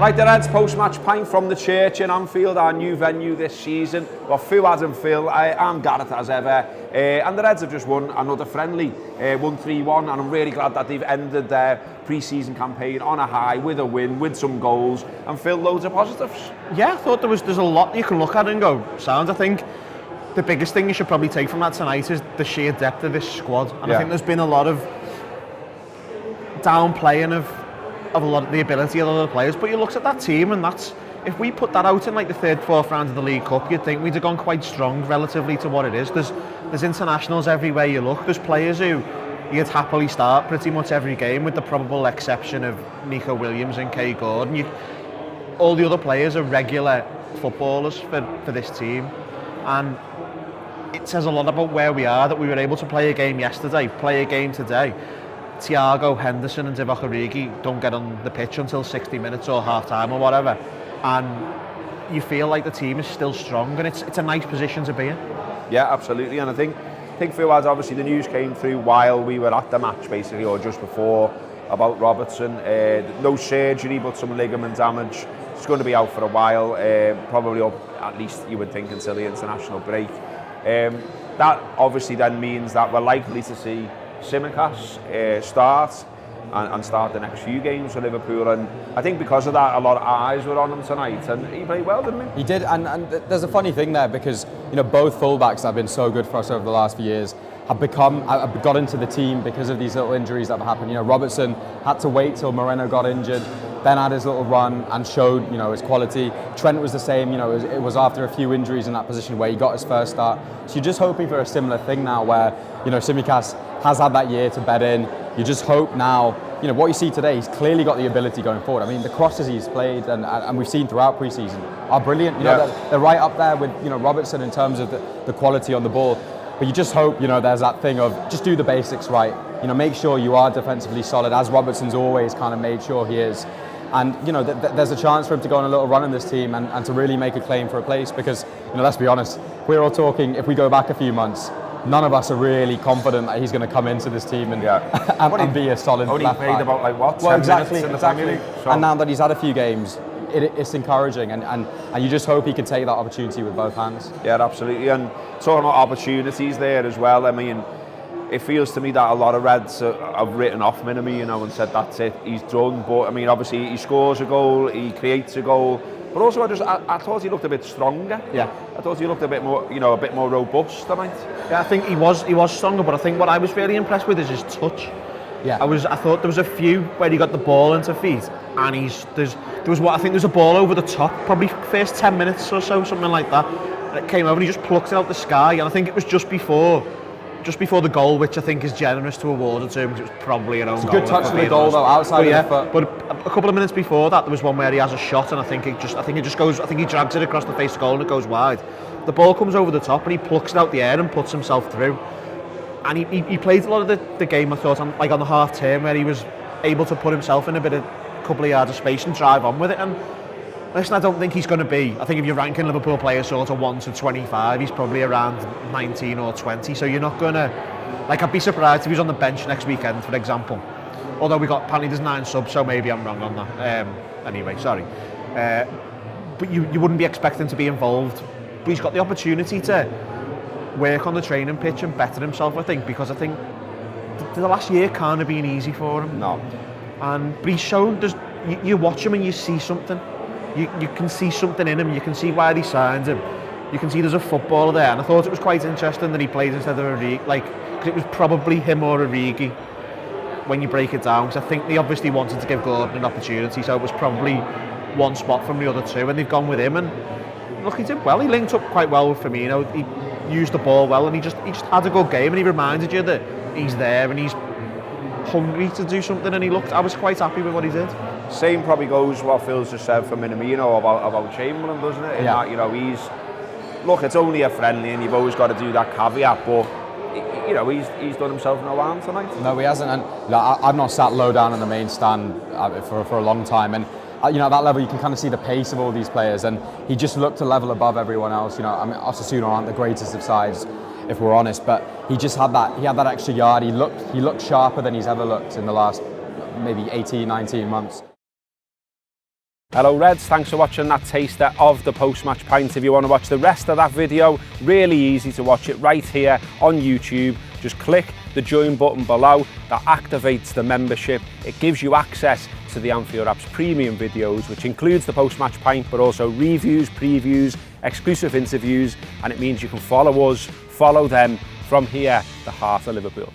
Right, the Reds post-match pint from the church in Anfield, our new venue this season. Well, Fuad and Phil, I'm Gareth as ever, and the Reds have just won another friendly, won 3-1, and I'm really glad that they've ended their pre-season campaign on a high with a win, with some goals, and Phil, loads of positives. Yeah, I thought there's a lot you can look at and go, sounds. I think the biggest thing you should probably take from that tonight is the sheer depth of this squad, and I think there's been a lot of downplaying of a lot of the ability of other players, but you look at that team and that's, if we put that out in like the third, fourth round of the League Cup, you'd think we'd have gone quite strong relatively to what it is. There's internationals everywhere you look. There's players who you'd happily start pretty much every game, with the probable exception of Nico Williams and Kay Gordon. All the other players are regular footballers for this team, and it says a lot about where we are that we were able to play a game yesterday, play a game today. Thiago, Henderson and Divock Origi don't get on the pitch until 60 minutes or half time or whatever, and you feel like the team is still strong, and it's a nice position to be in. Yeah, absolutely, and I think Fuad, obviously the news came through while we were at the match basically, or just before, about Robertson. No surgery but some ligament damage. He's going to be out for a while, probably up at least you would think until the international break. That obviously then means that we're likely to see Tsimikas start and start the next few games for Liverpool, and I think because of that a lot of eyes were on him tonight, and he played well, didn't he? He did, and there's a funny thing there, because both fullbacks that have been so good for us over the last few years have got into the team because of these little injuries that have happened. Robertson had to wait till Moreno got injured, then had his little run and showed his quality. Trent was the same. It was after a few injuries in that position where he got his first start. So you're just hoping for a similar thing now, where Tsimikas has had that year to bed in. You just hope now, what you see today, he's clearly got the ability going forward. I mean, the crosses he's played and we've seen throughout pre-season are brilliant. They're right up there with Robertson in terms of the quality on the ball. But you just hope, there's that thing of just do the basics right. Make sure you are defensively solid, as Robertson's always kind of made sure he is. And there's a chance for him to go on a little run in this team and to really make a claim for a place, because let's be honest, we're all talking, if we go back a few months, none of us are really confident that he's going to come into this team and be a solid left back. Only played about 10 exactly, minutes in the Premier League. So. And now that he's had a few games, it's encouraging, and you just hope he can take that opportunity with both hands. Yeah, absolutely. And talking about opportunities there as well, I mean, it feels to me that a lot of Reds have written off Minami, and said that's it, he's done. But I mean, obviously he scores a goal, he creates a goal, but also I thought he looked a bit stronger. Yeah, I thought he looked a bit more, a bit more robust tonight. Yeah, I think he was stronger, but I think what I was really impressed with is his touch. Yeah, I thought there was a few where he got the ball into feet, and there's a ball over the top, probably first 10 minutes or so, something like that. And it came over and he just plucked it out the sky, and I think it was just before the goal, which I think is generous to award it to him, because it was probably an own goal. It's a good touch to the goal though, outside of the foot. But a couple of minutes before that, there was one where he has a shot, and I think he drags it across the face of goal and it goes wide. The ball comes over the top and he plucks it out the air and puts himself through. And he played a lot of the game, I thought, on the half term, where he was able to put himself in a couple of yards of space and drive on with it. And listen, I don't think he's going to be, I think if you're ranking Liverpool players sort of 1 to 25, he's probably around 19 or 20, so you're not going to, I'd be surprised if he's on the bench next weekend, for example. Although apparently there's 9 subs, so maybe I'm wrong on that. Anyway, sorry. But you wouldn't be expecting to be involved. But he's got the opportunity to work on the training pitch and better himself, I think, because I think the last year can't have been easy for him. No. But he's shown, you watch him and you see something. You can see something in him, you can see why they signed him, you can see there's a footballer there, and I thought it was quite interesting that he played instead of Origi, because it was probably him or Origi when you break it down, because I think they obviously wanted to give Gordon an opportunity, so it was probably one spot from the other two, and they've gone with him, and look, he did well. He linked up quite well with Firmino, he used the ball well, and he just had a good game, and he reminded you that he's there and he's hungry to do something, and I was quite happy with what he did. Same probably goes what Phil's just said for Minamino about Chamberlain, doesn't it? In yeah. That, look, it's only a friendly, and you've always got to do that caveat, but he's done himself no harm tonight. No, he hasn't, and I've not sat low down in the main stand for a long time, and at that level you can kind of see the pace of all these players, and he just looked a level above everyone else. I mean, Osasuna aren't the greatest of sides, if we're honest, but he just had that extra yard. He looked sharper than he's ever looked in the last maybe 18, 19 months. Hello Reds, thanks for watching that taster of the post-match pint. If you want to watch the rest of that video, really easy to watch it right here on YouTube. Just click the join button below, that activates the membership. It gives you access to the Anfield Wrap's premium videos, which includes the post-match pint, but also reviews, previews, exclusive interviews, and it means you can follow us, follow them from here, the heart of Liverpool.